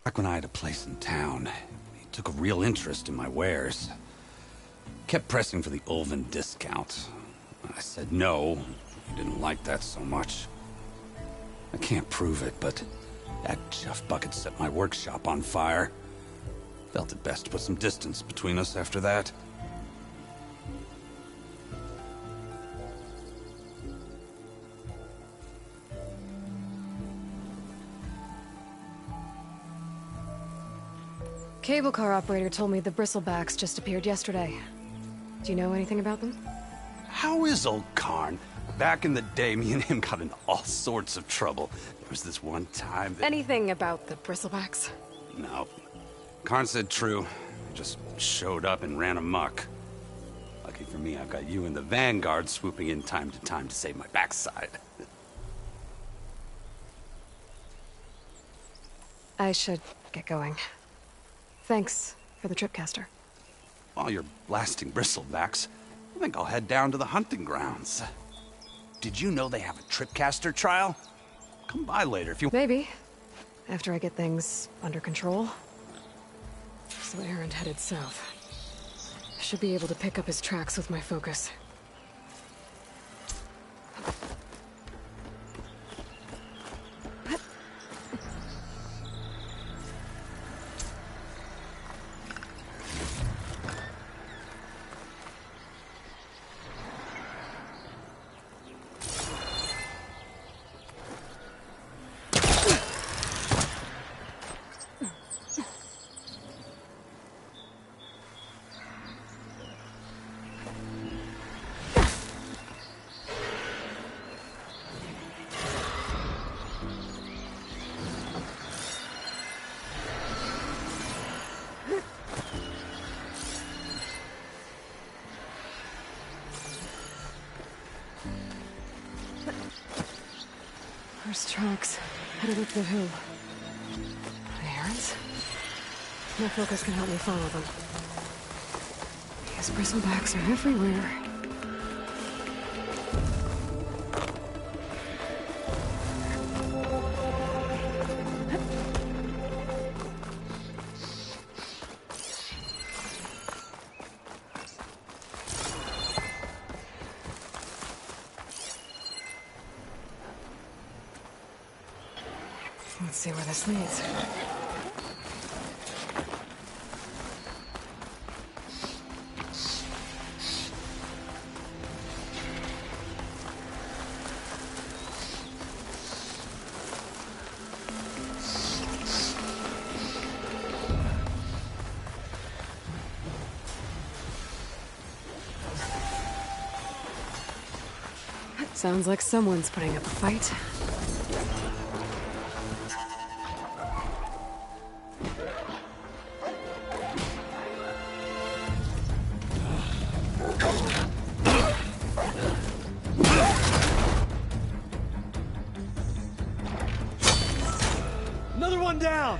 Back when I had a place in town, he took a real interest in my wares. Kept pressing for the Ulvin discount. I said no. He didn't like that so much. I can't prove it, but that Jeff Bucket set my workshop on fire. Felt it best to put some distance between us after that. Cable car operator told me the Bristlebacks just appeared yesterday. Do you know anything about them? How is old Karn? Back in the day, me and him got into all sorts of trouble. There was this one time that... Anything about the Bristlebacks? No. Karn said true. Just showed up and ran amok. Lucky for me, I've got you and the Vanguard swooping in time to save my backside. I should get going. Thanks for the Tripcaster. While you're blasting Bristlebacks, I think I'll head down to the hunting grounds. Did you know they have a Tripcaster trial? Come by later if you... Maybe. After I get things under control. So Erend headed south. I should be able to pick up his tracks with my focus. First tracks headed up the hill. The Erends? My focus can help me follow them. These Bristlebacks are everywhere. Let's see where this leads. Sounds like someone's putting up a fight. Another one down!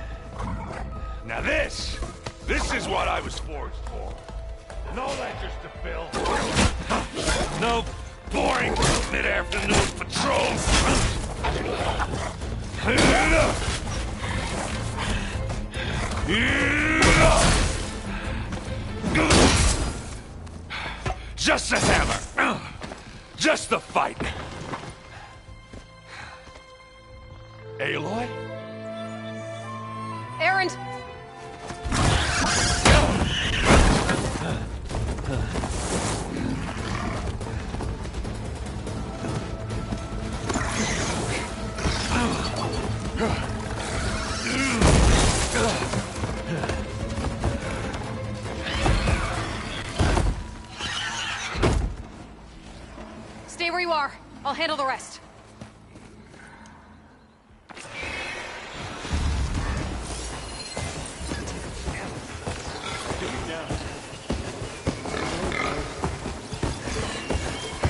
Now this is what I was forged for. No ledgers to fill. No boring mid-afternoon patrols. Just a hammer. Just the fight. Aloy? Erend! Stay where you are. I'll handle the rest.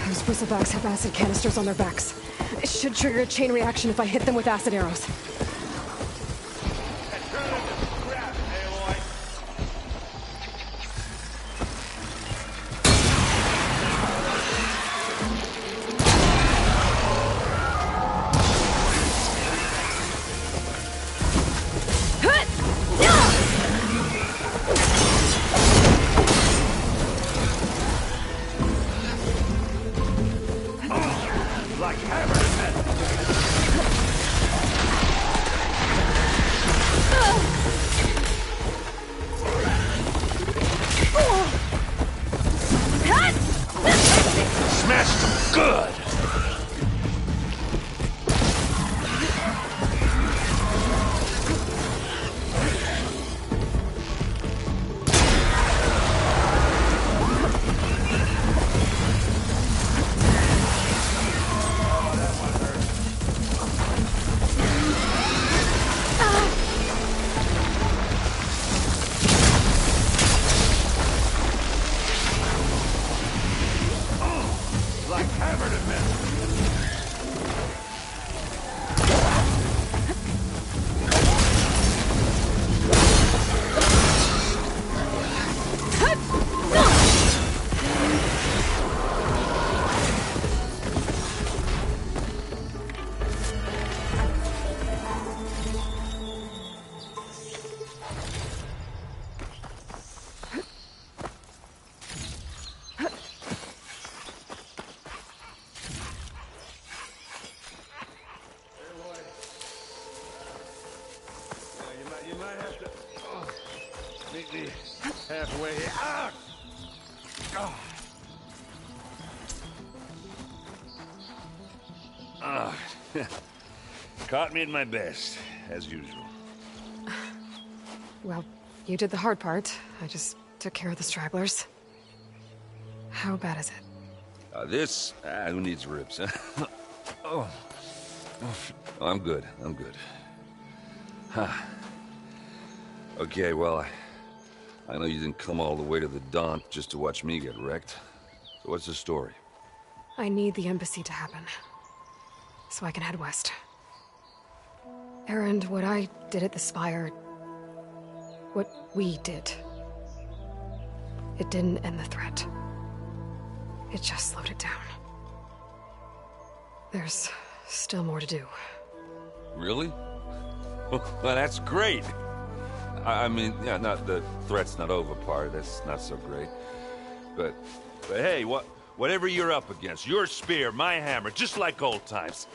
Those Bristlebacks have acid canisters on their backs. It should trigger a chain reaction if I hit them with acid arrows. You might have to meet me halfway here. Ah! Ah. Caught me at my best, as usual. Well, you did the hard part. I just took care of the stragglers. How bad is it? Who needs ribs, huh? Oh. I'm good, I'm good. Huh. Okay, well, I know you didn't come all the way to the Daunt just to watch me get wrecked. So what's the story? I need the embassy to happen, so I can head west. Erend, what I did at the Spire... what we did... it didn't end the threat. It just slowed it down. There's still more to do. Really? Well, that's great. I mean, yeah, not the threat's not over part. That's not so great. But hey, whatever you're up against, your spear, my hammer, just like old times.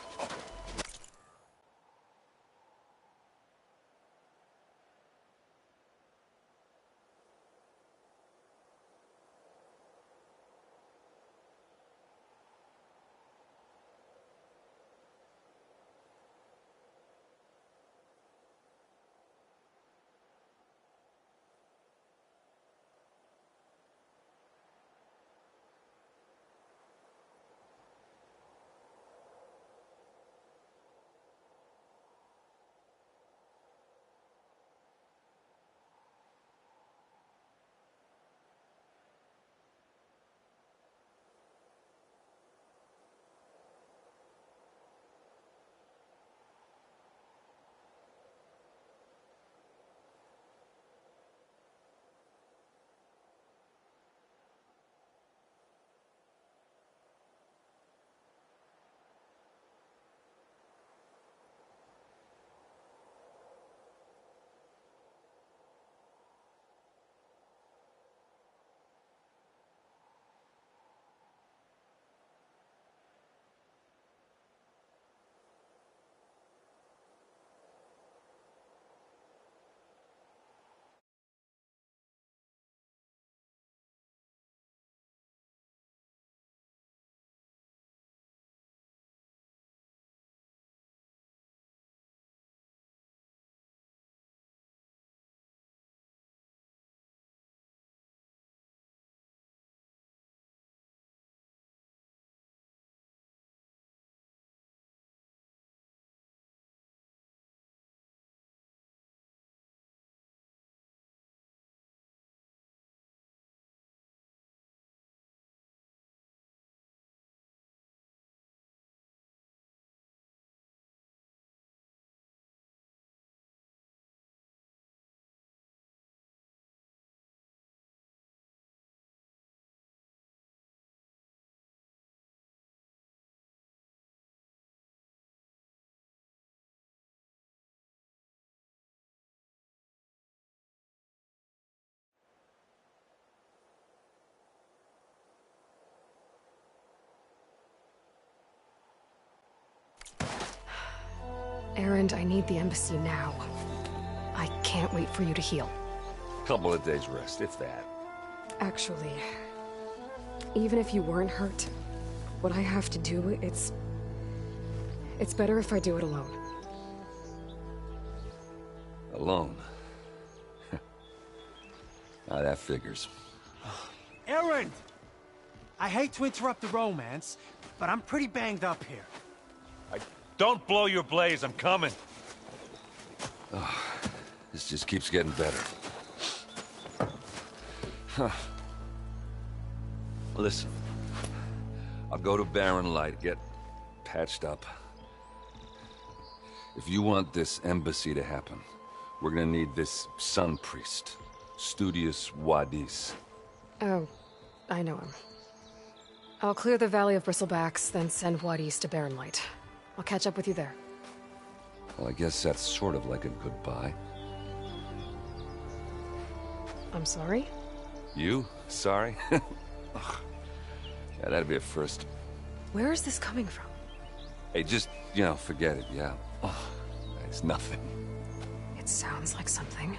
Erend, I need the embassy now. I can't wait for you to heal. Couple of days rest, if that. Actually, even if you weren't hurt, what I have to do, it's better if I do it alone. Alone? Now that figures. Erend! I hate to interrupt the romance, but I'm pretty banged up here. Don't blow your blaze, I'm coming. Oh, this just keeps getting better. Huh. Listen, I'll go to Barren Light, get patched up. If you want this embassy to happen, we're gonna need this Sun Priest, Studius Wadis. Oh, I know him. I'll clear the Valley of Bristlebacks, then send Wadis to Barren Light. I'll catch up with you there. Well, I guess that's sort of like a goodbye. I'm sorry? You? Sorry? Ugh. Yeah, that'd be a first. Where is this coming from? Hey, just, forget it, yeah. Oh, it's nothing. It sounds like something.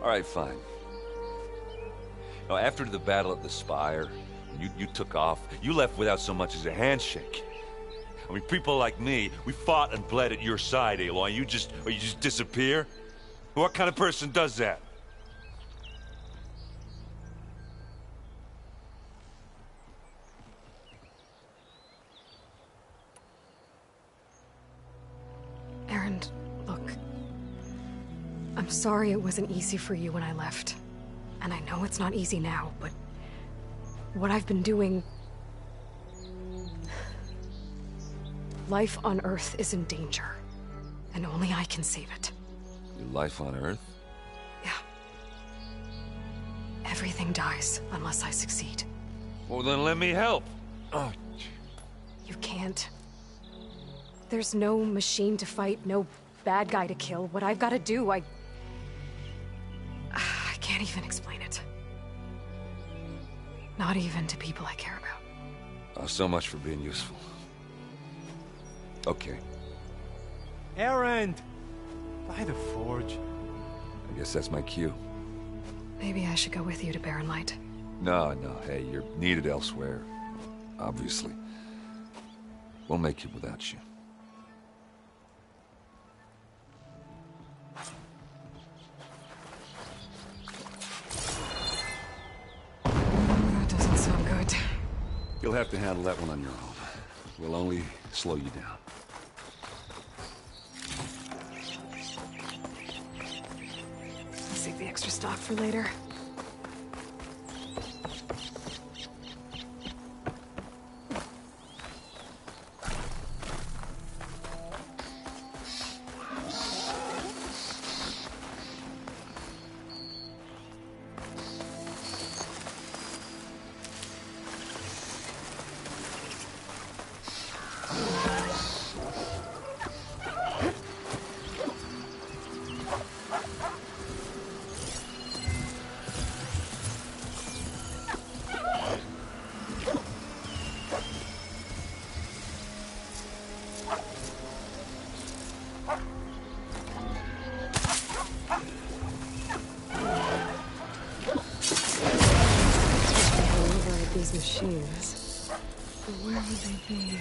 All right, fine. Now, after the battle at the Spire, you took off, you left without so much as a handshake. I mean, people like me, we fought and bled at your side, Aloy. You just disappear? What kind of person does that? Erend, look. I'm sorry it wasn't easy for you when I left. And I know it's not easy now, but what I've been doing... Life on Earth is in danger, and only I can save it. Your life on Earth? Yeah. Everything dies unless I succeed. Well, then let me help. Oh. You can't. There's no machine to fight, no bad guy to kill. What I've got to do, I can't even explain it. Not even to people I care about. Oh, so much for being useful. Okay. Erend! By the Forge. I guess that's my cue. Maybe I should go with you to Barren Light. No, hey, you're needed elsewhere. Obviously. We'll make it without you. That doesn't sound good. You'll have to handle that one on your own. We'll only slow you down. I'll save the extra stock for later. These machines. Where would they be?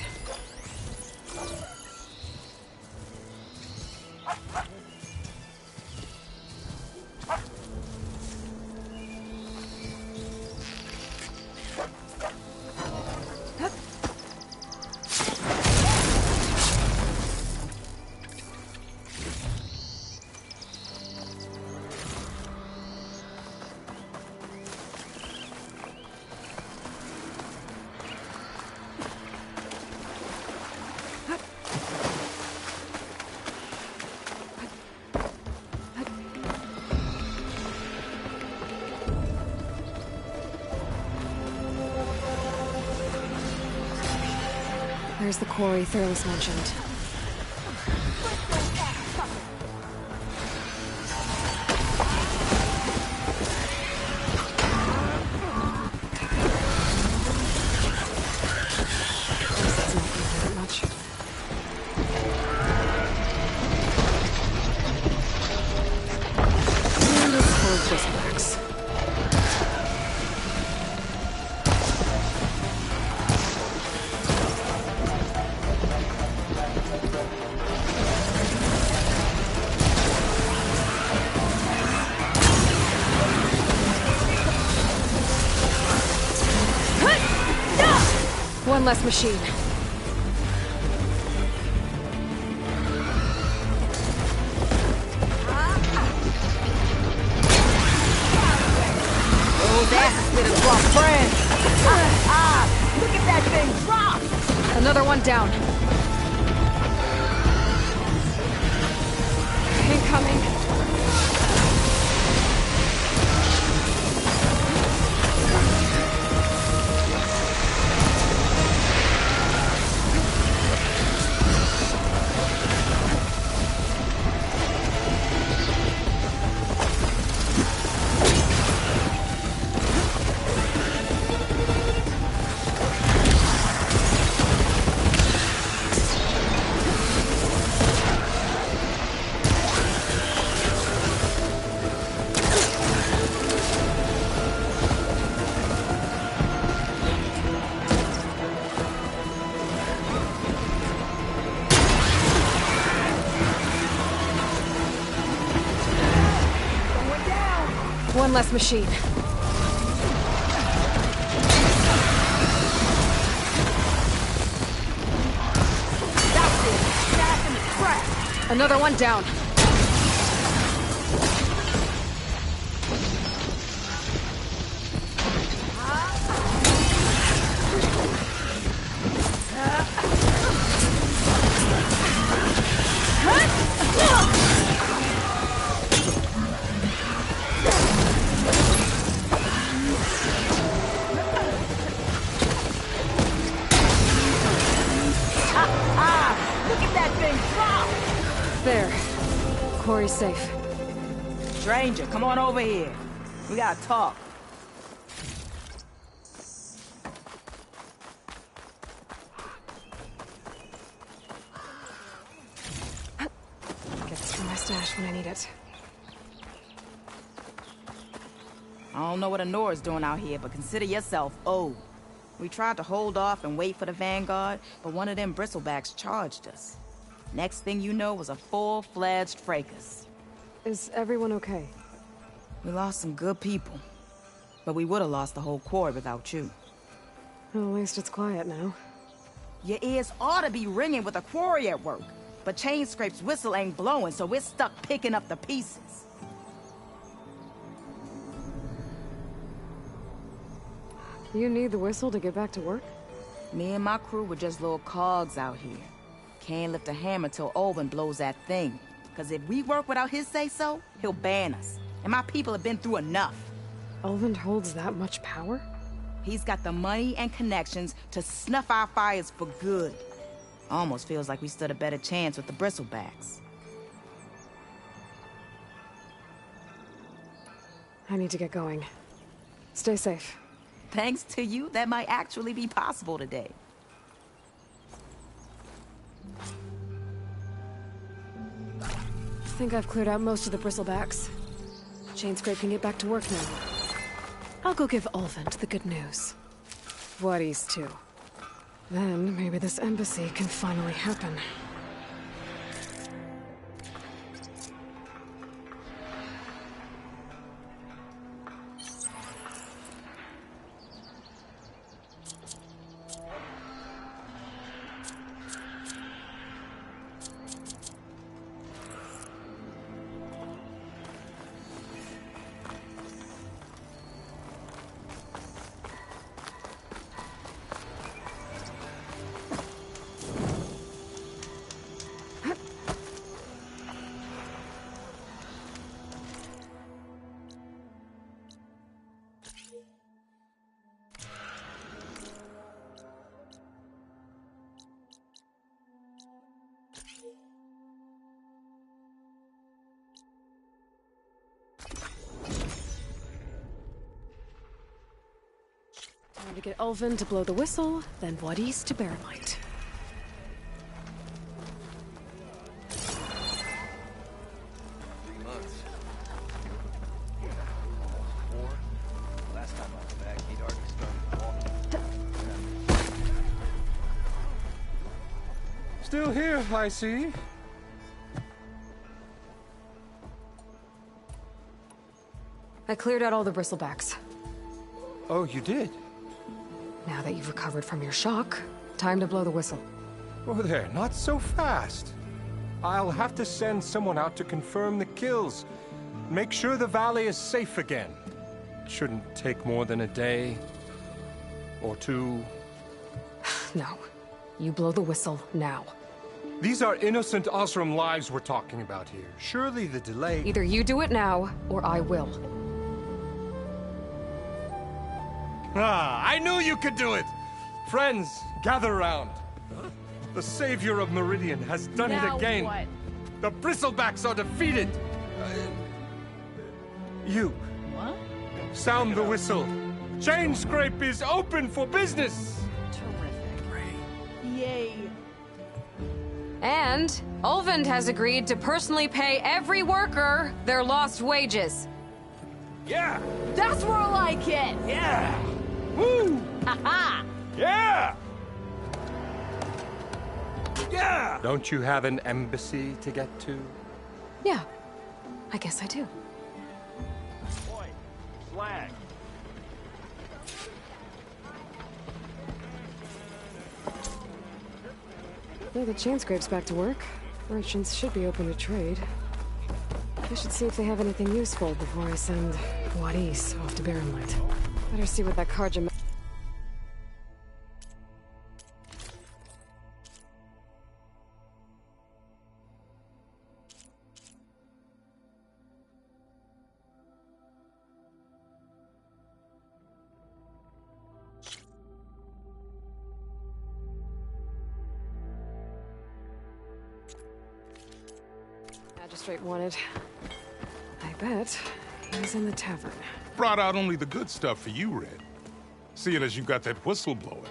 There's the quarry Thurles mentioned. Guess it's not gonna hurt much. And it's full of just wax. One less machine. Oh, that's a bit of rough friend. Look at that thing drop. Another one down. Incoming. One less machine. That's it. Staff in the trap. Another one down. Look at that thing drop! There. Quarry's safe. Stranger, come on over here. We gotta talk. Get this from my stash when I need it. I don't know what Honora's doing out here, but consider yourself owed. We tried to hold off and wait for the Vanguard, but one of them bristlebacks charged us. Next thing you know was a full-fledged fracas. Is everyone okay? We lost some good people, but we would have lost the whole quarry without you. Well, at least it's quiet now. Your ears ought to be ringing with a quarry at work, but Chainscrape's whistle ain't blowing, so we're stuck picking up the pieces. You need the whistle to get back to work? Me and my crew were just little cogs out here. Can't lift a hammer till Olvin blows that thing. Cause if we work without his say-so, he'll ban us. And my people have been through enough. Elvend holds that much power? He's got the money and connections to snuff our fires for good. Almost feels like we stood a better chance with the bristlebacks. I need to get going. Stay safe. Thanks to you, that might actually be possible today. I think I've cleared out most of the bristlebacks. Chainscrape can get back to work now. I'll go give Olvend the good news. Voorhis too. Then maybe this embassy can finally happen. Time to get Olvend to blow the whistle, then Voorhis to bear light. Last time I was back, he'd already started walking. Still here, I see. I cleared out all the bristlebacks. Oh, you did? Now that you've recovered from your shock, time to blow the whistle. Oh, there, not so fast. I'll have to send someone out to confirm the kills. Make sure the valley is safe again. It shouldn't take more than a day. Or two. No. You blow the whistle now. These are innocent Osram lives we're talking about here. Surely the delay... Either you do it now, or I will. Ah, I knew you could do it! Friends, gather around. The savior of Meridian has done it again. What? The bristlebacks are defeated. You. What? Sound the whistle. Chainscrape is open for business. Terrific. Yay. And Olvend has agreed to personally pay every worker their lost wages. Yeah! That's more like it! Yeah! Woo! Ha-ha! Yeah! Yeah! Don't you have an embassy to get to? Yeah, I guess I do. Boy, flag. Yeah, the chain scrape's back to work. Merchants should be open to trade. I should see if they have anything useful before I send Wadis off to Barrenlight. Better see what that Karja... Magistrate wanted. I bet he's in the tavern. Brought out only the good stuff for you, Red. Seeing as you got that whistle blowing.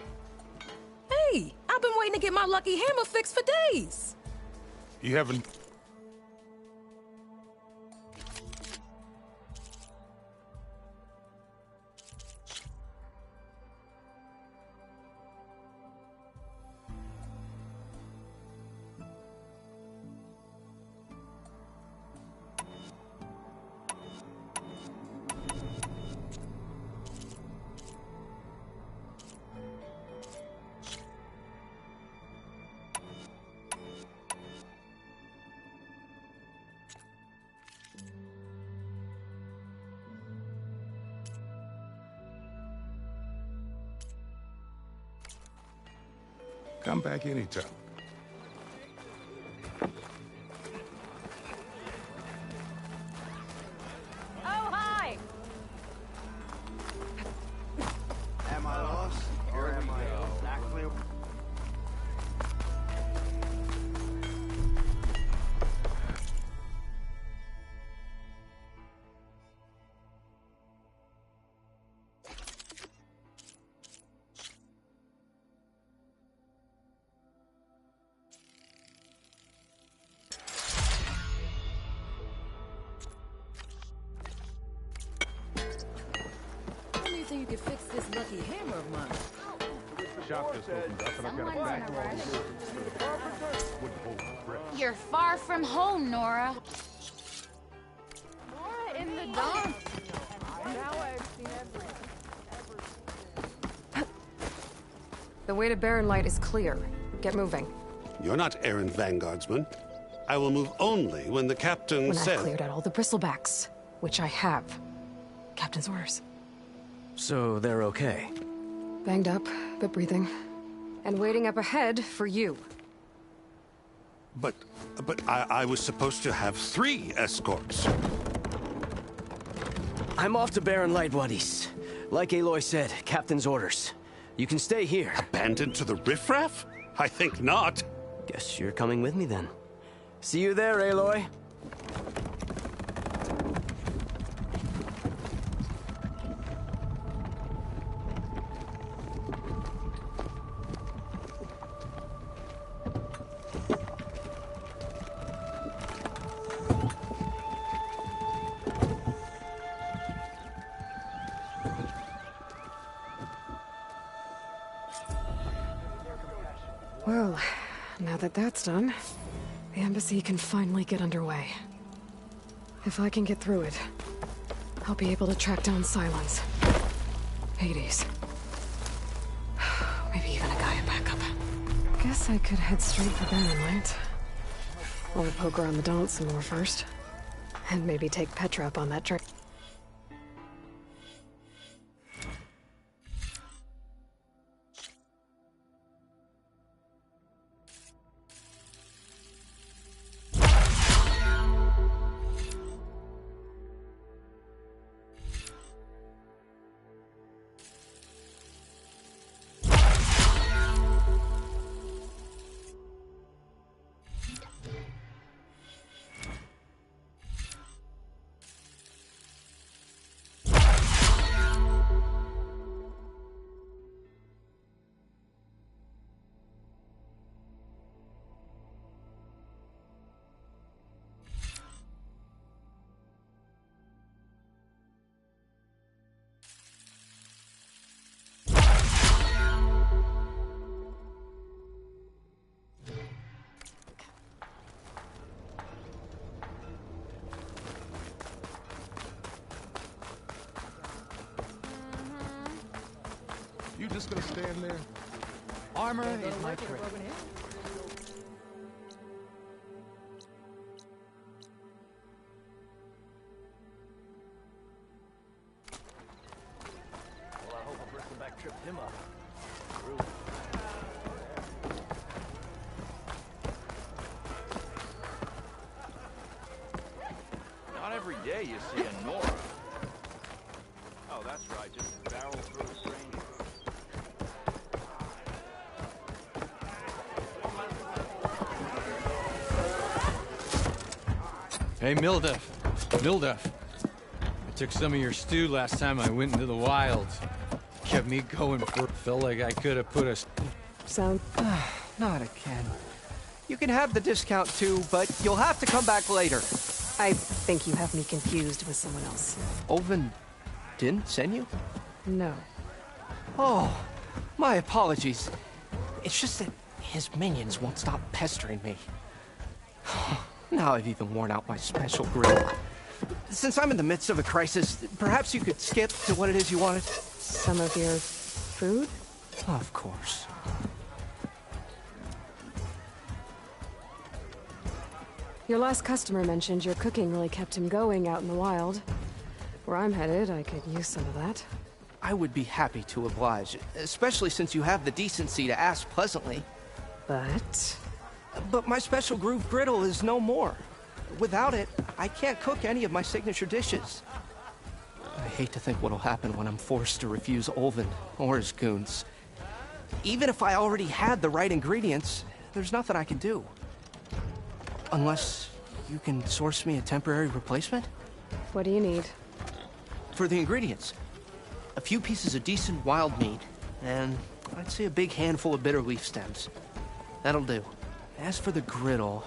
Hey, I've been waiting to get my lucky hammer fixed for days. You haven't... Come back anytime. Oh, hi! Am I lost? Or am I exactly... How do you think you could fix this lucky hammer of mine? Shop just opened up and I've got a backlog of orders for the carpenter. Wouldn't hold my breath. You're far from home, Nora. Nora in the dark. The way to Barrenlight is clear. Get moving. You're not errant vanguardsman. I will move only when the captain When says... I've cleared out all the bristlebacks, which I have. Captain's orders. So they're okay? Banged up, but breathing. And waiting up ahead for you. But I was supposed to have 3 escorts. I'm off to Barrenlight, Wadis. Like Aloy said, Captain's orders. You can stay here. Abandoned to the riffraff? I think not. Guess you're coming with me then. See you there, Aloy. Well, now that that's done, the embassy can finally get underway. If I can get through it, I'll be able to track down Silence. Hades. Maybe even a Gaia backup. Guess I could head straight for Barrenlight. Or poke around the Daunt some more first. And maybe take Petra up on that trick. You just gonna stand there? Armor is my friend. Well, I hope a bristleback tripped him up. Not every day you see a Nora. Oh, that's right, just barrel through a stranger. Hey, Mildef. Mildef. I took some of your stew last time I went into the wilds. Kept me going for... Felt like I could have put a... Sound... Not again. You can have the discount too, but you'll have to come back later. I think you have me confused with someone else. Olvin didn't send you? No. Oh, my apologies. It's just that his minions won't stop pestering me. Now I've even worn out my special grill. Since I'm in the midst of a crisis, perhaps you could skip to what it is you wanted? Some of your food? Of course. Your last customer mentioned your cooking really kept him going out in the wild. Where I'm headed, I could use some of that. I would be happy to oblige, especially since you have the decency to ask pleasantly. But my special groove griddle is no more. Without it, I can't cook any of my signature dishes. I hate to think what'll happen when I'm forced to refuse Olvin or his goons. Even if I already had the right ingredients, there's nothing I can do. Unless you can source me a temporary replacement? What do you need? For the ingredients, a few pieces of decent wild meat, and I'd say a big handful of bitter leaf stems. That'll do. As for the griddle,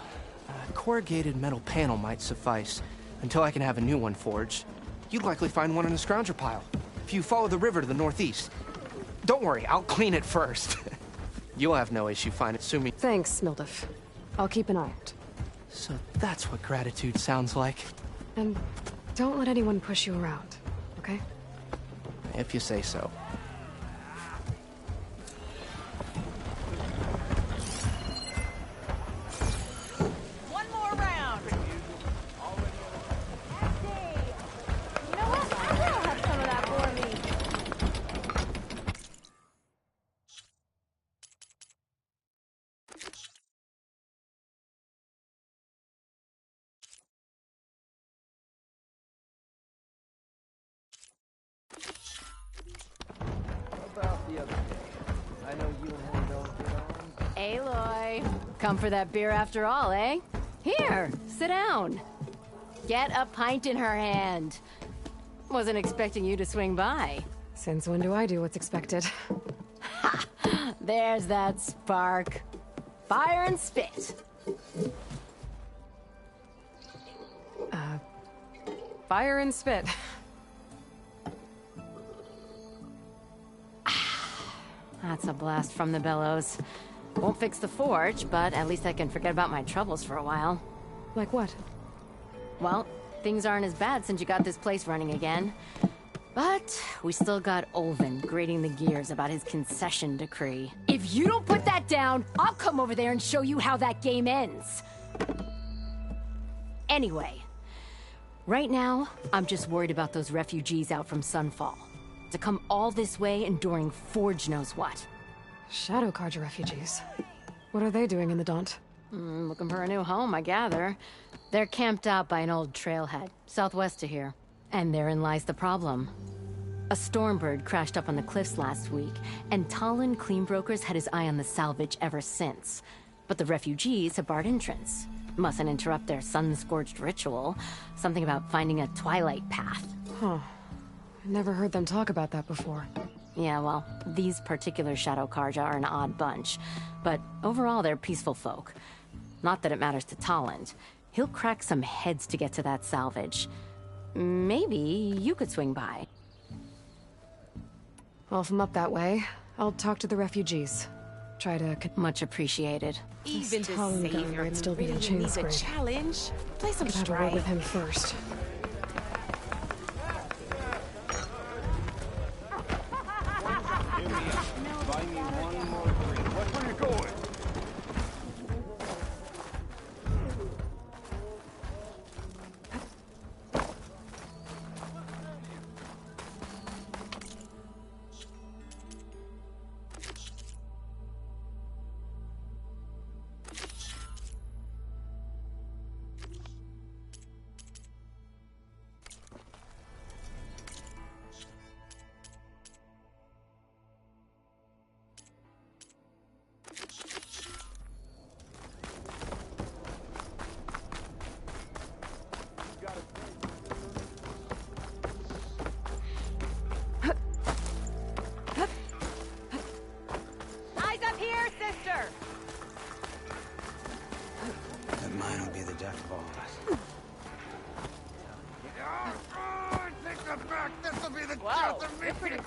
a corrugated metal panel might suffice until I can have a new one forged. You'd likely find one in a scrounger pile if you follow the river to the northeast. Don't worry, I'll clean it first. You'll have no issue finding it, assuming... Thanks, Mildef. I'll keep an eye out. So that's what gratitude sounds like. And don't let anyone push you around, okay? If you say so. One more round. You know what? I think I'll have some of that for me. About the other day. I know you and him don't get on. Aloy, come for that beer after all, eh? Here, sit down. Get a pint in her hand. Wasn't expecting you to swing by. Since when do I do what's expected? Ha! There's that spark. Fire and spit. Fire and spit. That's a blast from the bellows. Won't fix the forge, but at least I can forget about my troubles for a while. Like what? Well, things aren't as bad since you got this place running again. But we still got Olvin grating the gears about his concession decree. If you don't put that down, I'll come over there and show you how that game ends. Anyway, right now, I'm just worried about those refugees out from Sunfall. To come all this way enduring Forge knows what. Shadow Carja refugees. What are they doing in the Daunt? Looking for a new home, I gather. They're camped out by an old trailhead, southwest of here. And therein lies the problem. A Stormbird crashed up on the cliffs last week, and Talon Cleanbrokers had his eye on the salvage ever since. But the refugees have barred entrance. Mustn't interrupt their sun-scorched ritual. Something about finding a twilight path. Huh. Never heard them talk about that before. Yeah, well, these particular Shadow Carja are an odd bunch. But overall, they're peaceful folk. Not that it matters to Talon. He'll crack some heads to get to that salvage. Maybe you could swing by. Well, if I'm up that way, I'll talk to the refugees. Try to... Much appreciated. Even the savior might still be in Chainscrape. Challenge. Play some I'd have a word Strife. with him first.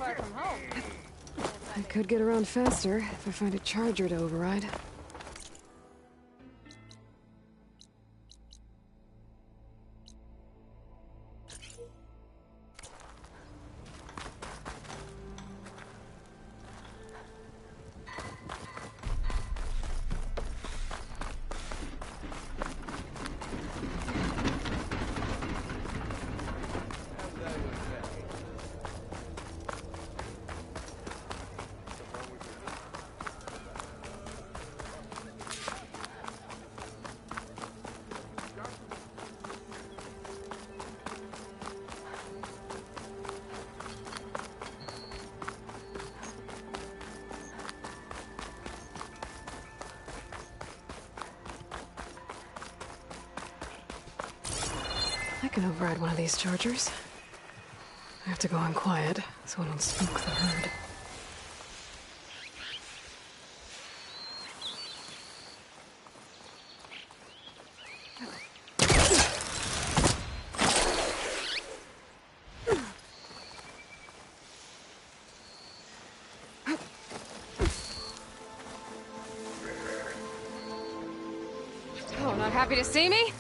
far from home. I could get around faster if I find a charger to override. I can override one of these chargers. I have to go in quiet, so I don't spook the herd. Oh, not happy to see me?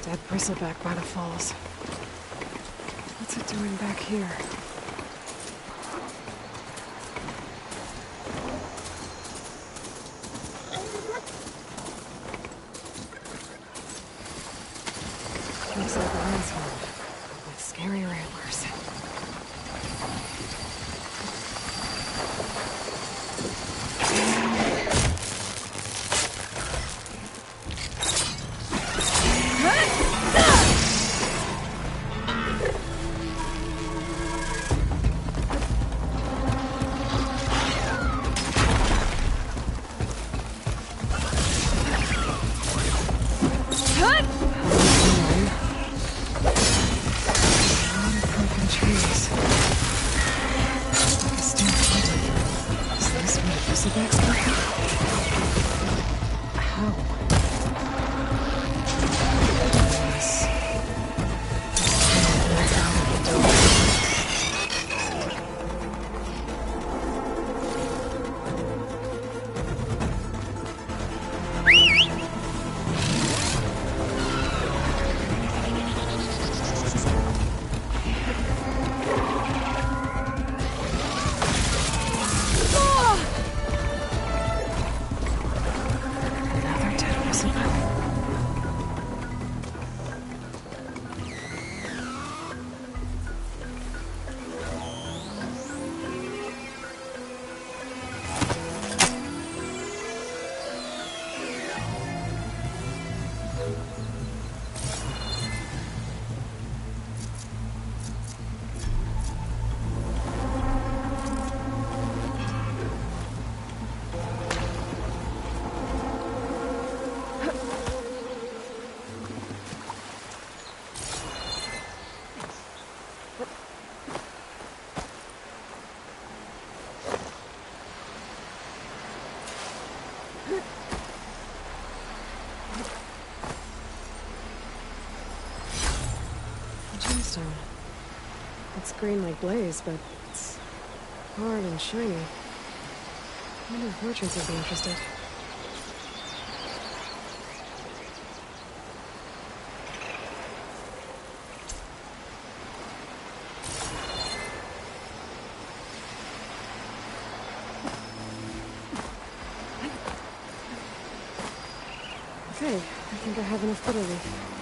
Dead bristleback by the falls. What's it doing back here? Looks like a lens wound with scary ramblers. green like Blaze, but it's hard and shiny. I wonder if merchants would be interested. Okay, I think I have enough bitter leaf.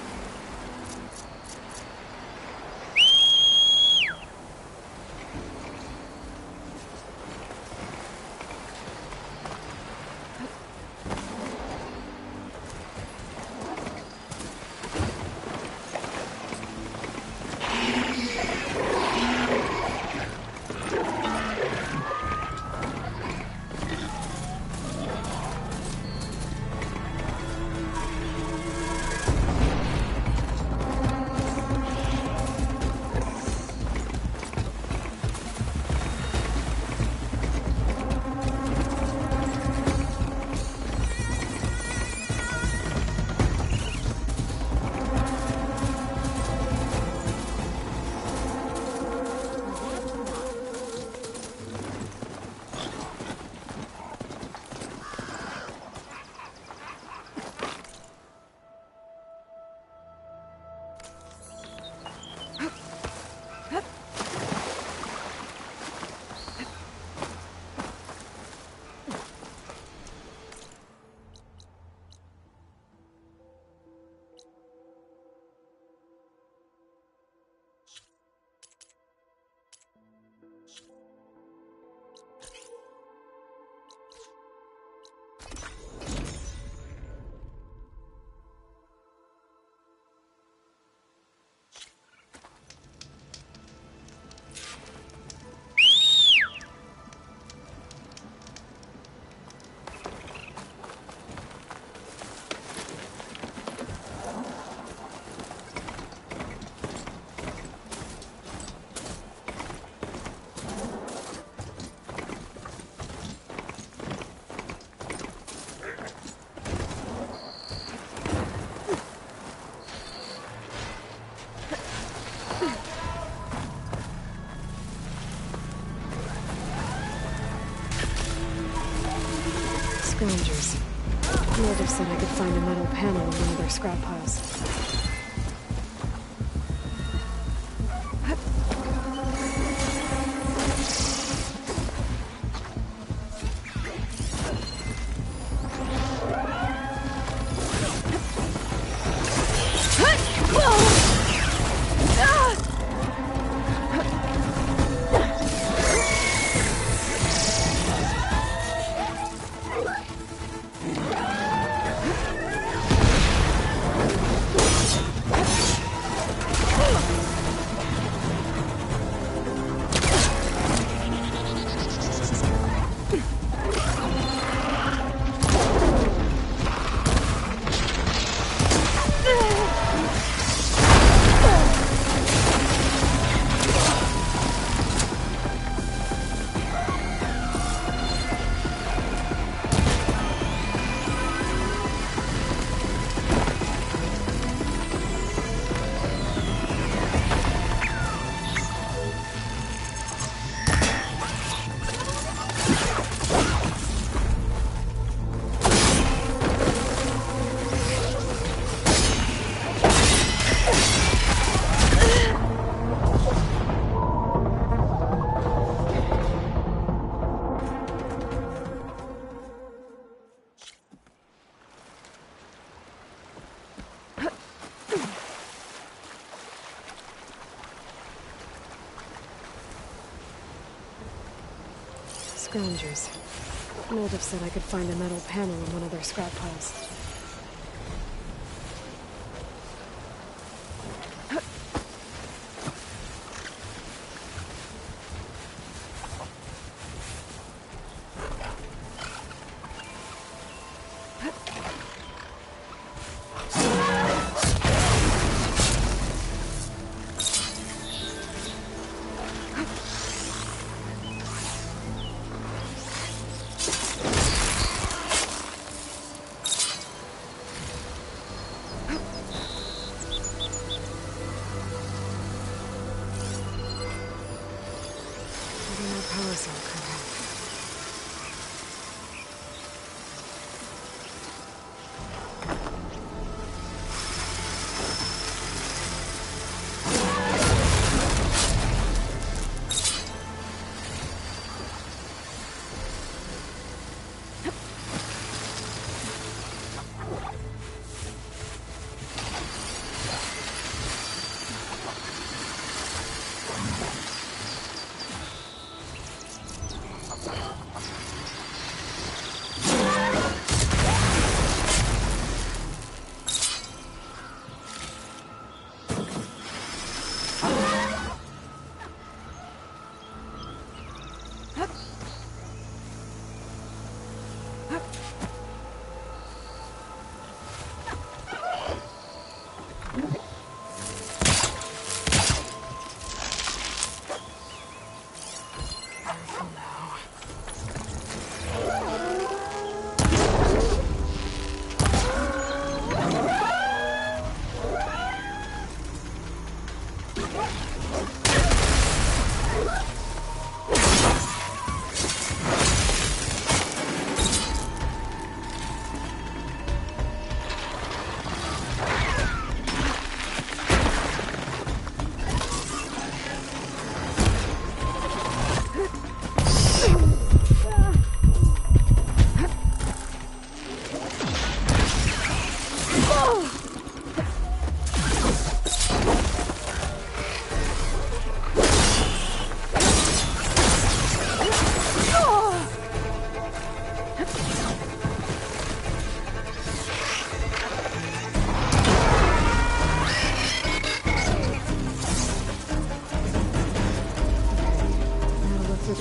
Scroungers. Native said I could find a metal panel in one of their scrap piles. Scroungers. Native said I could find a metal panel in one of their scrap piles.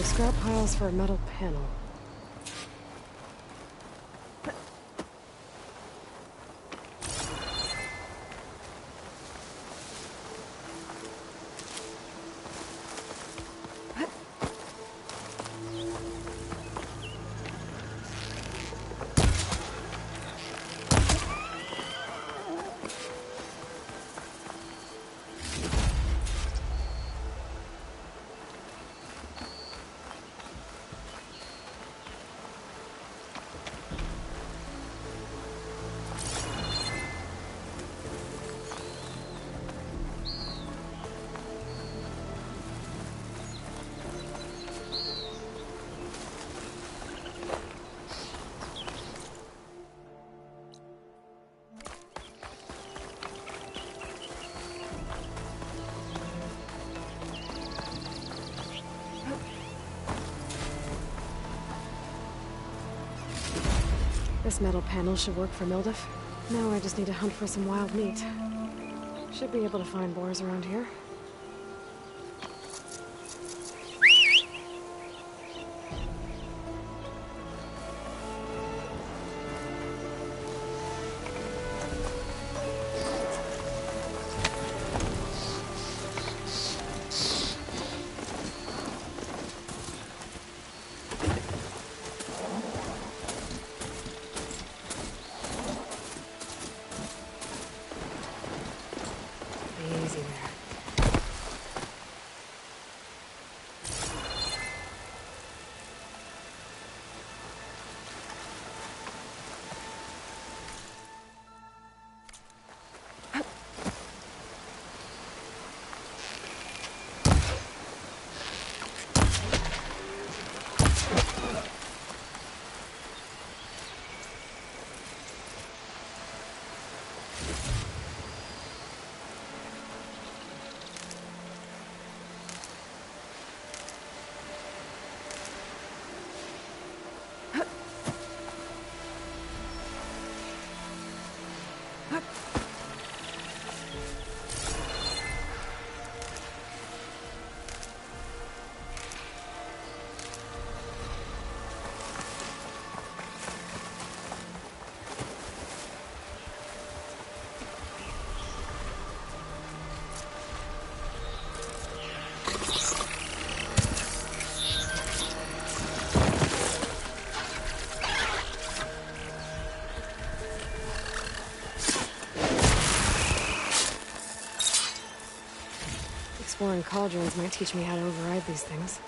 Scrap piles for a metal panel. This metal panel should work for Mildef. Now I just need to hunt for some wild meat. Should be able to find boars around here. Easy there. Exploring cauldrons might teach me how to override these things.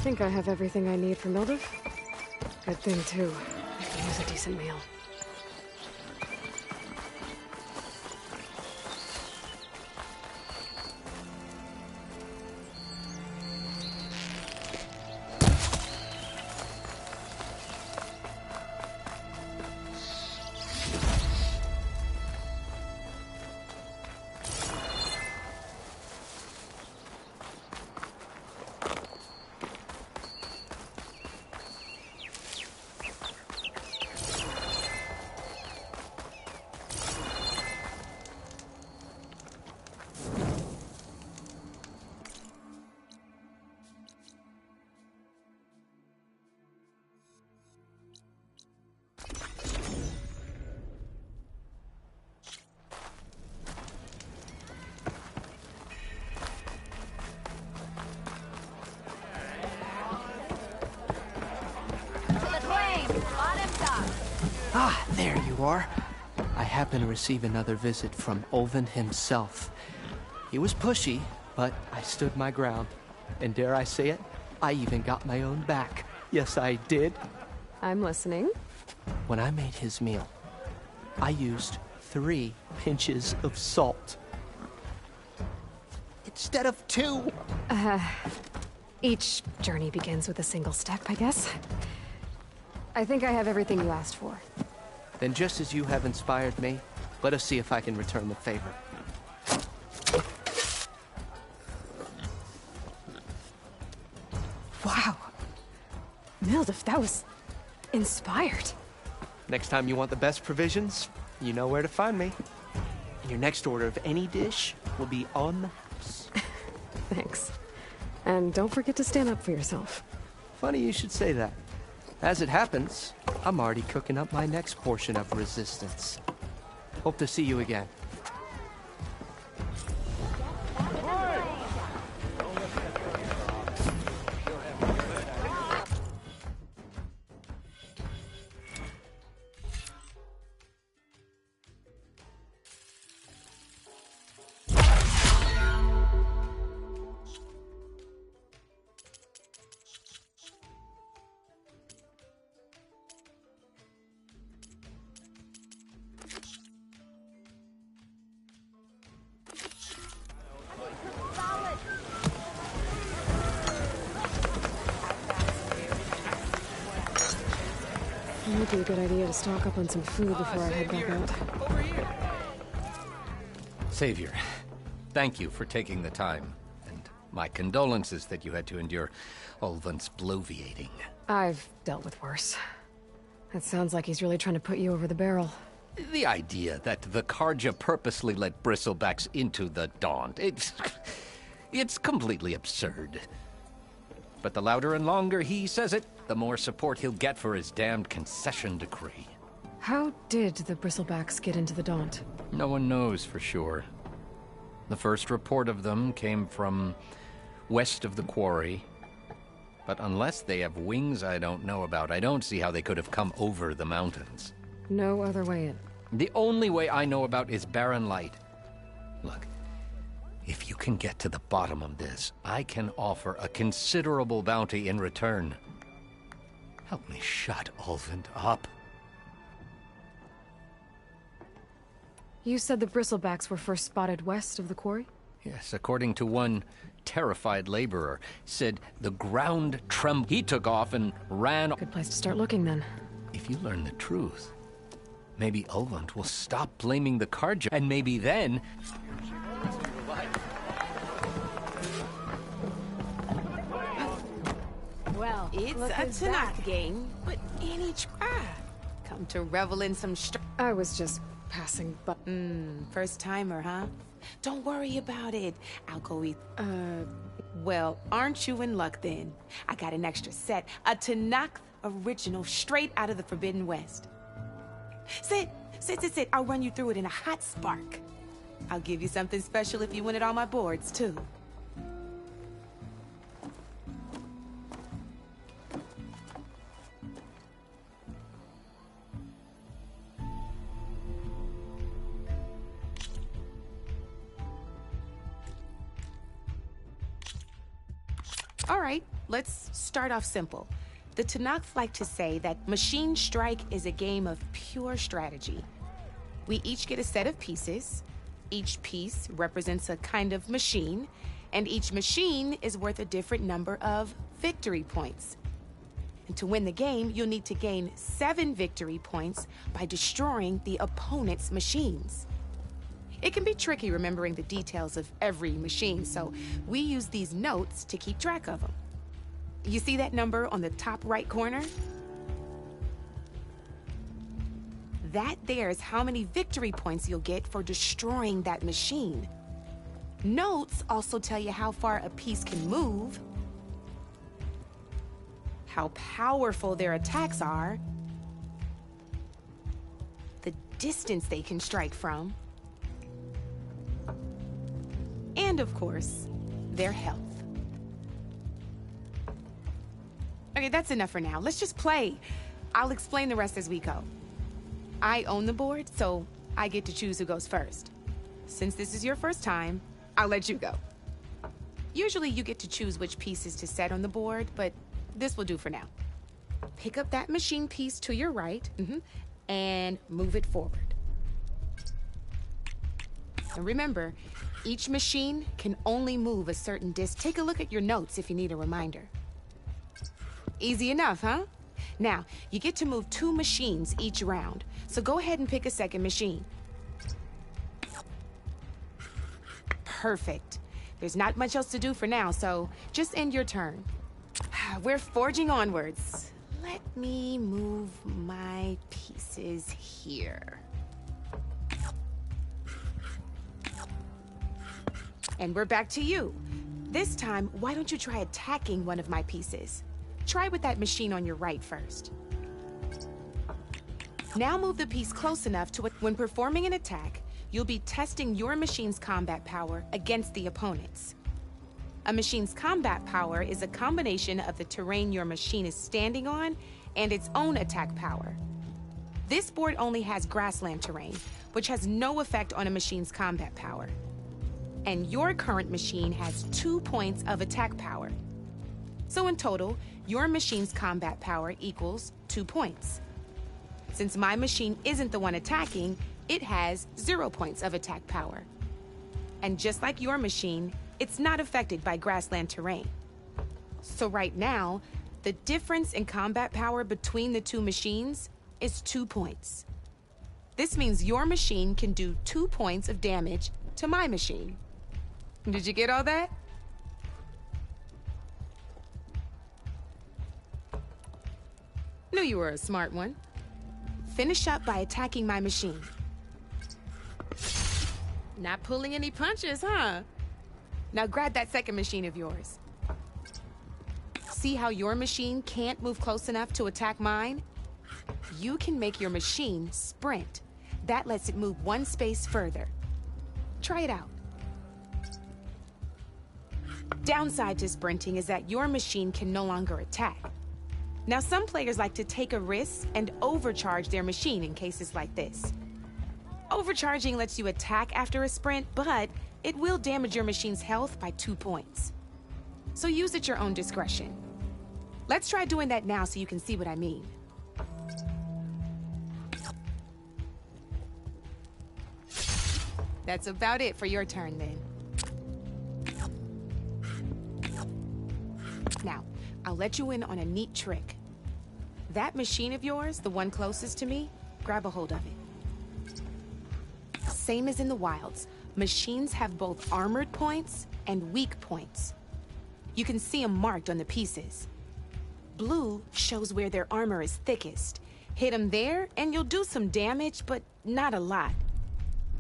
think I have everything I need for Mildev. Good thing, too. I can use a decent meal. Ah, there you are. I happen to receive another visit from Ulvund himself. He was pushy, but I stood my ground. And dare I say it, I even got my own back. Yes, I did. I'm listening. When I made his meal, I used 3 pinches of salt. Instead of 2. Each journey begins with a single step, I guess. I think I have everything you asked for. Then just as you have inspired me, let us see if I can return the favor. Wow. Mildev, that was inspired. Next time you want the best provisions, you know where to find me. And your next order of any dish will be on the house. Thanks. And don't forget to stand up for yourself. Funny you should say that. As it happens, I'm already cooking up my next portion of resistance. Hope to see you again. It might be a good idea to stock up on some food before I head back out. Savior, thank you for taking the time, and my condolences that you had to endure Ulvund's bloviating. I've dealt with worse. It sounds like he's really trying to put you over the barrel. The idea that the Carja purposely let Bristlebacks into the Daunt, it's completely absurd. But the louder and longer he says it, the more support he'll get for his damned concession decree. How did the Bristlebacks get into the Daunt? No one knows for sure. The first report of them came from west of the quarry. But unless they have wings I don't know about, I don't see how they could have come over the mountains. No other way in. The only way I know about is Barren Light. Look, if you can get to the bottom of this, I can offer a considerable bounty in return. Help me shut Ulvund up. You said the Bristlebacks were first spotted west of the quarry? Yes, according to one terrified laborer, said the ground trembled. He took off and ran. Good place to start looking, then. If you learn the truth, maybe Ulvund will stop blaming the Carja, and maybe then... Well, it's a Tanakh game, but any try. Come to revel in some I was just passing, but... first timer, huh? Don't worry about it. I'll go eat. Well, aren't you in luck then? I got an extra set, a Tanakh original straight out of the Forbidden West. Sit. I'll run you through it in a hot spark. I'll give you something special if you win it on my boards, too. All right, let's start off simple. The Tanakh like to say that Machine Strike is a game of pure strategy. We each get a set of pieces. Each piece represents a kind of machine, and each machine is worth a different number of victory points. And to win the game, you'll need to gain 7 victory points by destroying the opponent's machines. It can be tricky remembering the details of every machine, so we use these notes to keep track of them. You see that number on the top right corner? That there is how many victory points you'll get for destroying that machine. Notes also tell you how far a piece can move, how powerful their attacks are, the distance they can strike from, and of course, their health. Okay, that's enough for now. Let's just play. I'll explain the rest as we go. I own the board, so I get to choose who goes first. Since this is your first time, I'll let you go. Usually you get to choose which pieces to set on the board, but this will do for now. Pick up that machine piece to your right, and move it forward. And remember, each machine can only move a certain distance. Take a look at your notes if you need a reminder. Easy enough, huh? Now, you get to move 2 machines each round, so go ahead and pick a second machine. Perfect. There's not much else to do for now, so just end your turn. We're forging onwards. Let me move my pieces here. And we're back to you. This time, why don't you try attacking one of my pieces? Try with that machine on your right first. Now move the piece close enough to when performing an attack, you'll be testing your machine's combat power against the opponent's. A machine's combat power is a combination of the terrain your machine is standing on and its own attack power. This board only has grassland terrain, which has no effect on a machine's combat power. And your current machine has 2 points of attack power. So in total, your machine's combat power equals 2 points. Since my machine isn't the one attacking, it has 0 points of attack power. And just like your machine, it's not affected by grassland terrain. So right now, the difference in combat power between the 2 machines is 2 points. This means your machine can do 2 points of damage to my machine. Did you get all that? Knew you were a smart one. Finish up by attacking my machine. Not pulling any punches, huh? Now grab that second machine of yours. See how your machine can't move close enough to attack mine? You can make your machine sprint. That lets it move 1 space further. Try it out. Downside to sprinting is that your machine can no longer attack. Now, some players like to take a risk and overcharge their machine in cases like this. Overcharging lets you attack after a sprint, but it will damage your machine's health by 2 points. So use at your own discretion. Let's try doing that now so you can see what I mean. That's about it for your turn, then. Now, I'll let you in on a neat trick. That machine of yours, the one closest to me, grab a hold of it. Same as in the wilds, machines have both armored points and weak points. You can see them marked on the pieces. Blue shows where their armor is thickest. Hit them there, and you'll do some damage, but not a lot.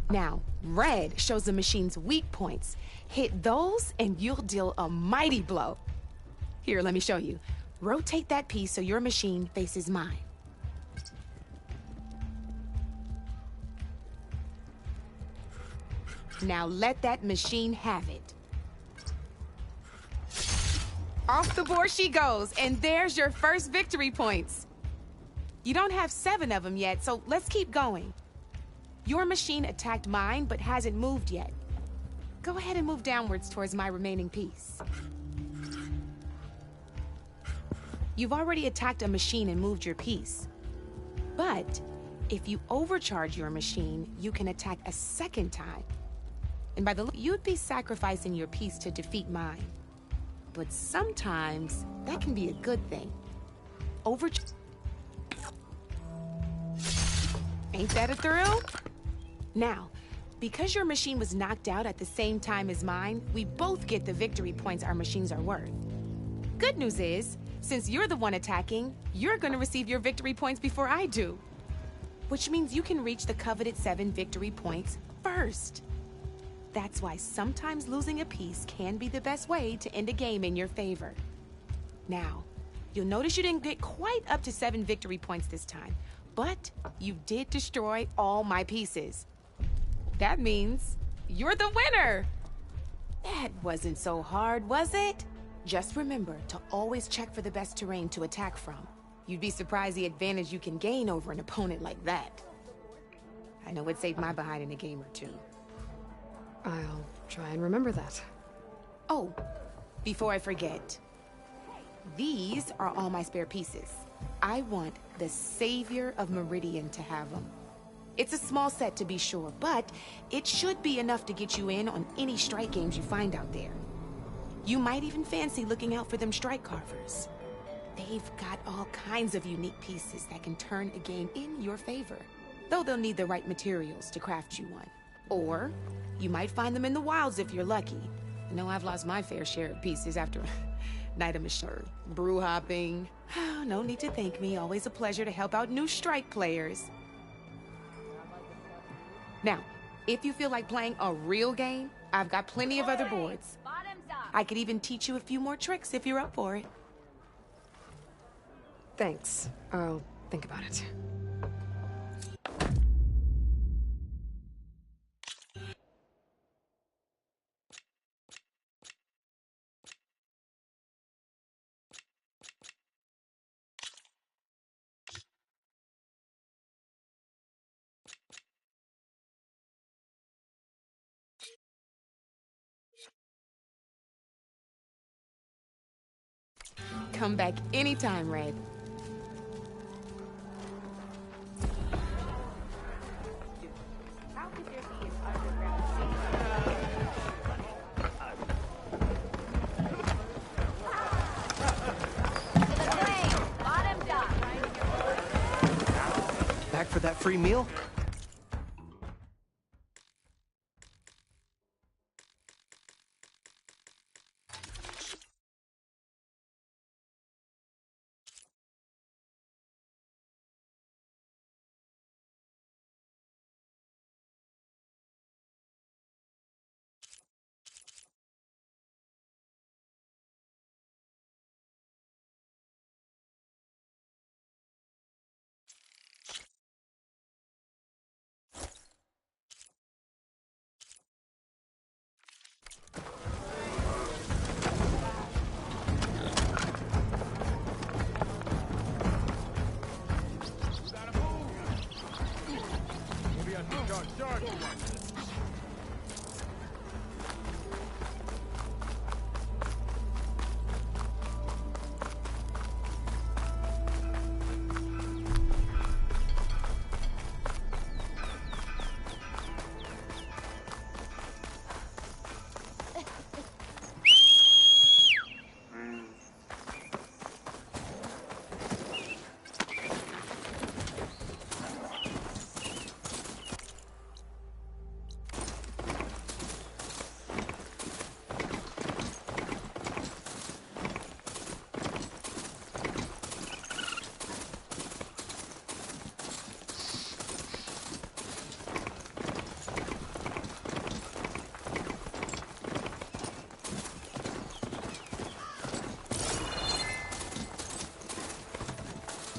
Now, red shows the machine's weak points. Hit those, and you'll deal a mighty blow. Here, let me show you. Rotate that piece so your machine faces mine. Now let that machine have it. Off the board she goes, and there's your first victory points. You don't have 7 of them yet, so let's keep going. Your machine attacked mine, but hasn't moved yet. Go ahead and move downwards towards my remaining piece. You've already attacked a machine and moved your piece. But if you overcharge your machine, you can attack a second time. And by the look, you'd be sacrificing your piece to defeat mine. But sometimes that can be a good thing. Ain't that a thrill? Now, because your machine was knocked out at the same time as mine, we both get the victory points our machines are worth. Good news is, since you're the one attacking, you're gonna receive your victory points before I do. Which means you can reach the coveted 7 victory points first. That's why sometimes losing a piece can be the best way to end a game in your favor. Now, you'll notice you didn't get quite up to 7 victory points this time, but you did destroy all my pieces. That means you're the winner! That wasn't so hard, was it? Just remember to always check for the best terrain to attack from. You'd be surprised the advantage you can gain over an opponent like that. I know it saved my behind in a game or two. I'll try and remember that. Oh, before I forget, these are all my spare pieces. I want the Savior of Meridian to have them. It's a small set to be sure, but it should be enough to get you in on any strike games you find out there. You might even fancy looking out for them strike carvers. They've got all kinds of unique pieces that can turn a game in your favor, though they'll need the right materials to craft you one. Or you might find them in the wilds if you're lucky. I know I've lost my fair share of pieces after a night of mature brew hopping. Oh, no need to thank me. Always a pleasure to help out new strike players. Now, if you feel like playing a real game, I've got plenty of other boards. I could even teach you a few more tricks if you're up for it. Thanks. I'll think about it. Come back anytime, Red. Back for that free meal?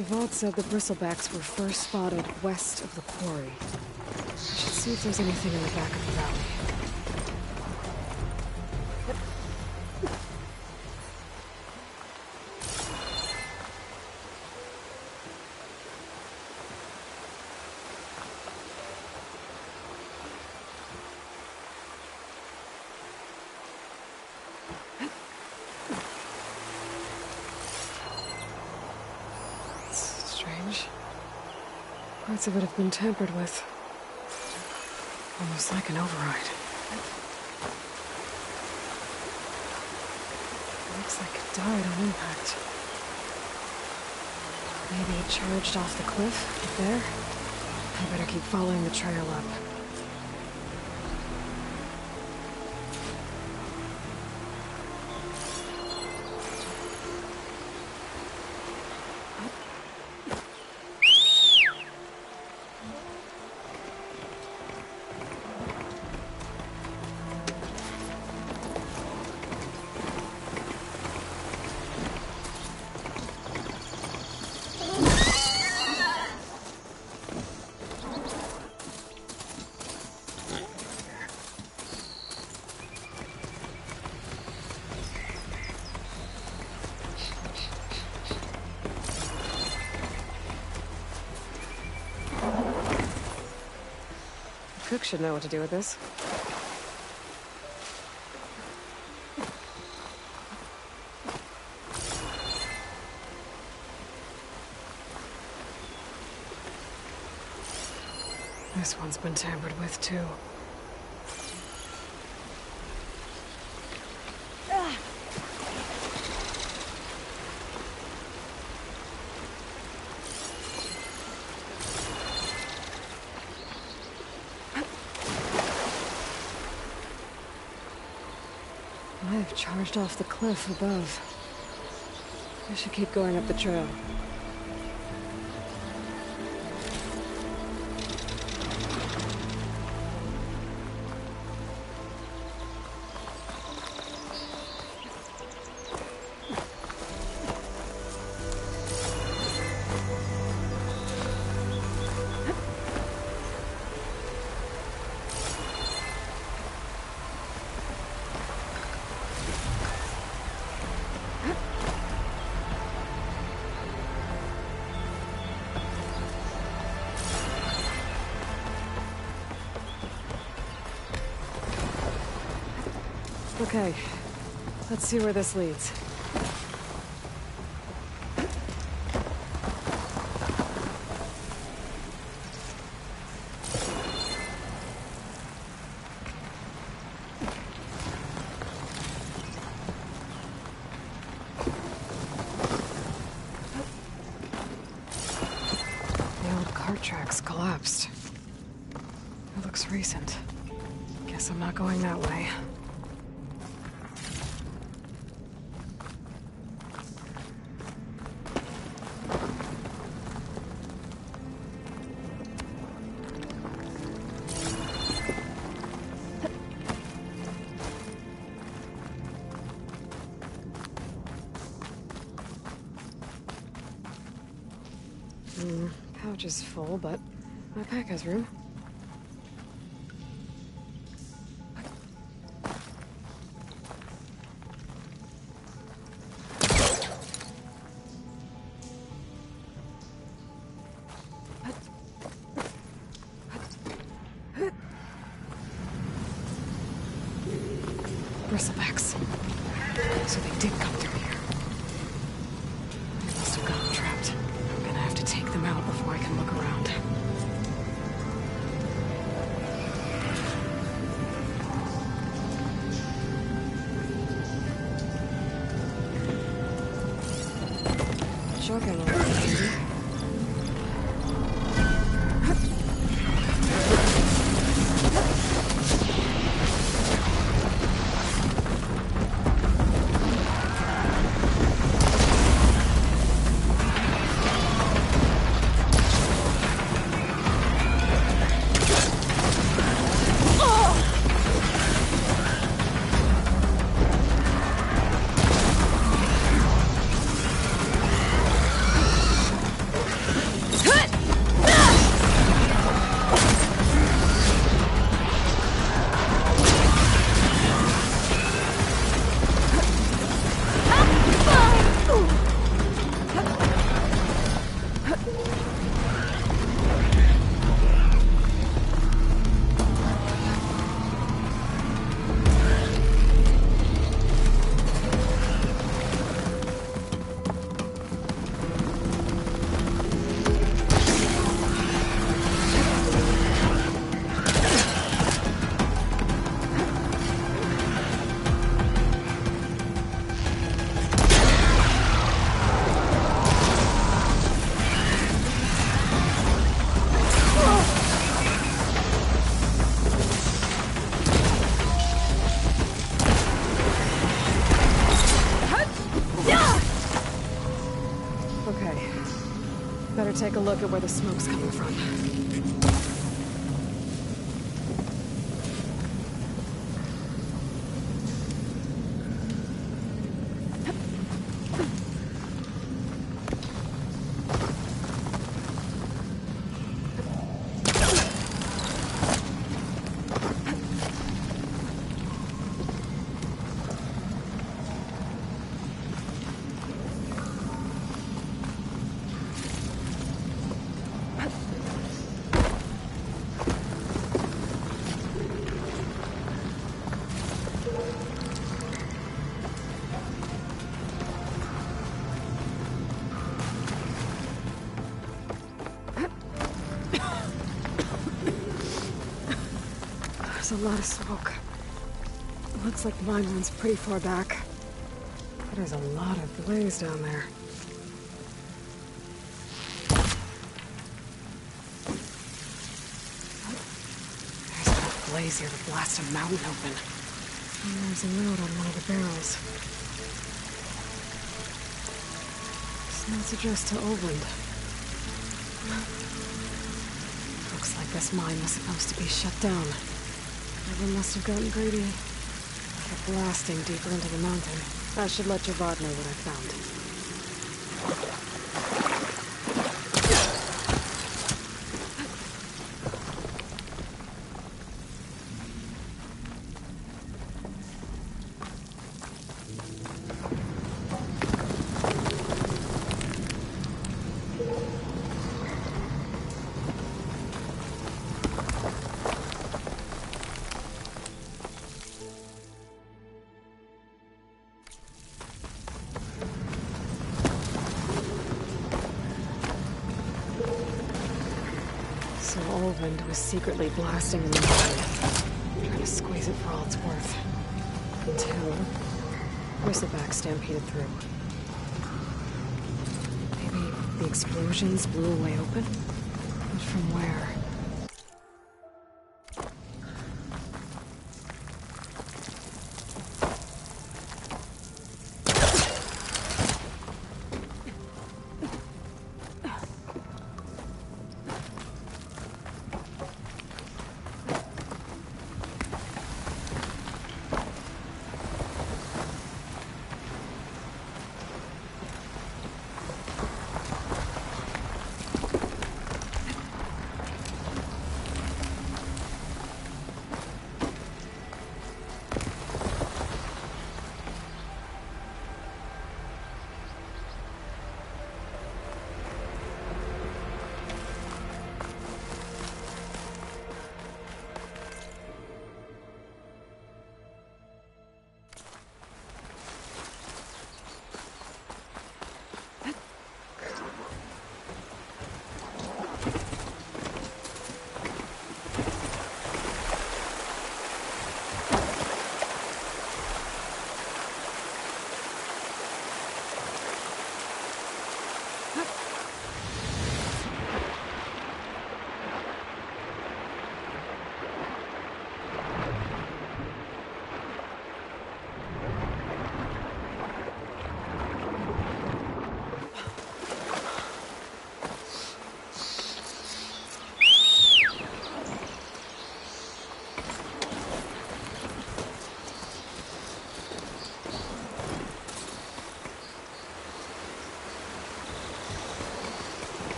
Javad said the bristlebacks were first spotted west of the quarry. I should see if there's anything in the back of the valley. Parts of it have been tampered with. Almost like an override. Looks like it died on impact. Maybe it charged off the cliff, up there? I better keep following the trail up. Cook should know what to do with this. This one's been tampered with, too. I've charged off the cliff above. I should keep going up the trail. Okay, let's see where this leads. The old cart tracks collapsed. It looks recent. Guess I'm not going that way. Pouch is full, but my pack has room. Bristlebacks. So they did come through here. They must have gotten trapped. I'm gonna have to take them out before I can look around. Shotgun will be handy. take a look at where the smoke's coming from. There's a lot of smoke. Looks like mine runs pretty far back. But there's a lot of blaze down there. There's enough blaze here to blast a mountain open. And there's a note on one of the barrels. Smells addressed to Oland. Looks like this mine was supposed to be shut down. Everyone must have gotten greedy. Kept blasting deeper into the mountain. I should let Javad know what I found. So Olvind was secretly blasting in the mountain, trying to squeeze it for all it's worth. Until Bristleback stampeded through. Maybe the explosions blew a way open? But from where?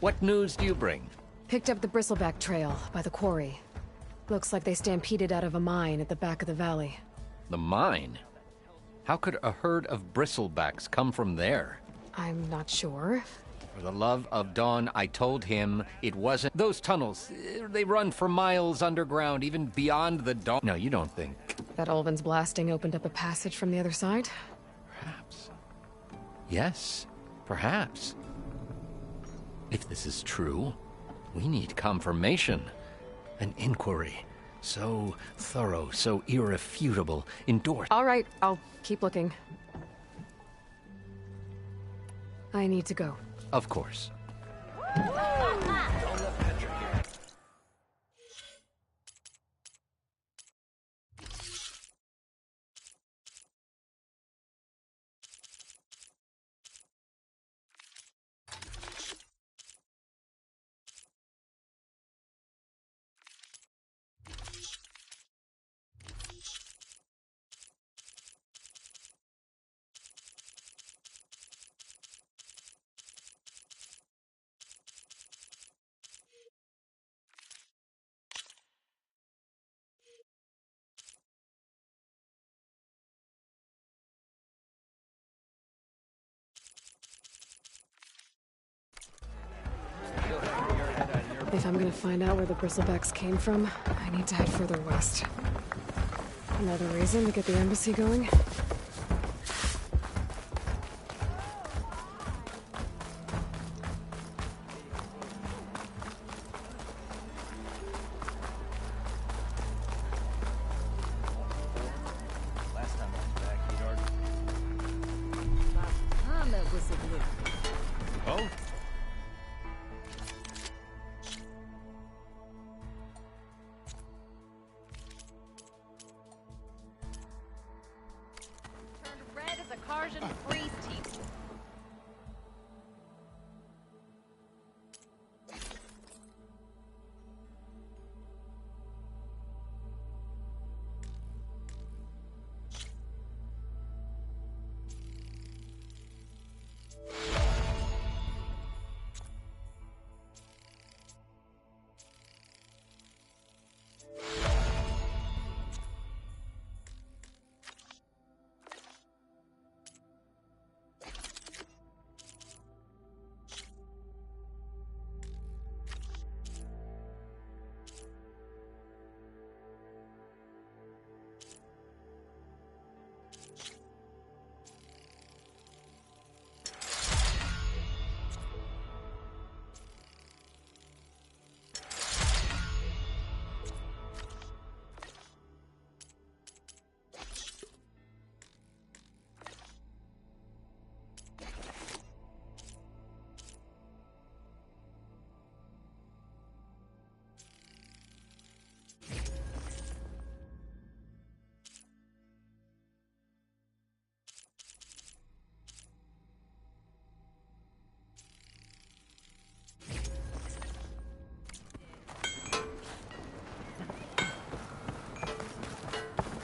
What news do you bring? Picked up the Bristleback trail by the quarry. Looks like they stampeded out of a mine at the back of the valley. The mine? How could a herd of bristlebacks come from there? I'm not sure. For the love of Dawn, I told him it wasn't. Those tunnels, they run for miles underground, even beyond the Dawn. No, you don't think. That Ulvin's blasting opened up a passage from the other side? Perhaps. Yes, perhaps. If this is true, we need confirmation. An inquiry. So thorough, so irrefutable, endorsed. All right, I'll keep looking. I need to go. Of course. If I'm gonna find out where the bristlebacks came from, I need to head further west. Another reason to get the embassy going? Oh? Turned red as a Karjan freeze team.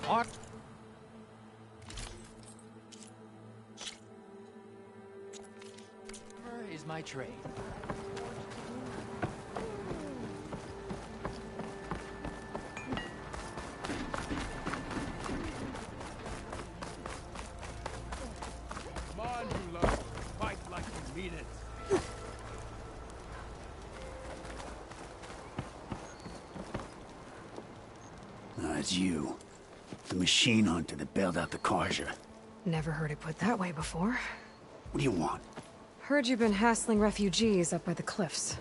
What? Where is my trade? Come on, you lot. Fight like you mean it. It's you. The machine hunter that bailed out the Karja. Never heard it put that way before. What do you want? Heard you've been hassling refugees up by the cliffs.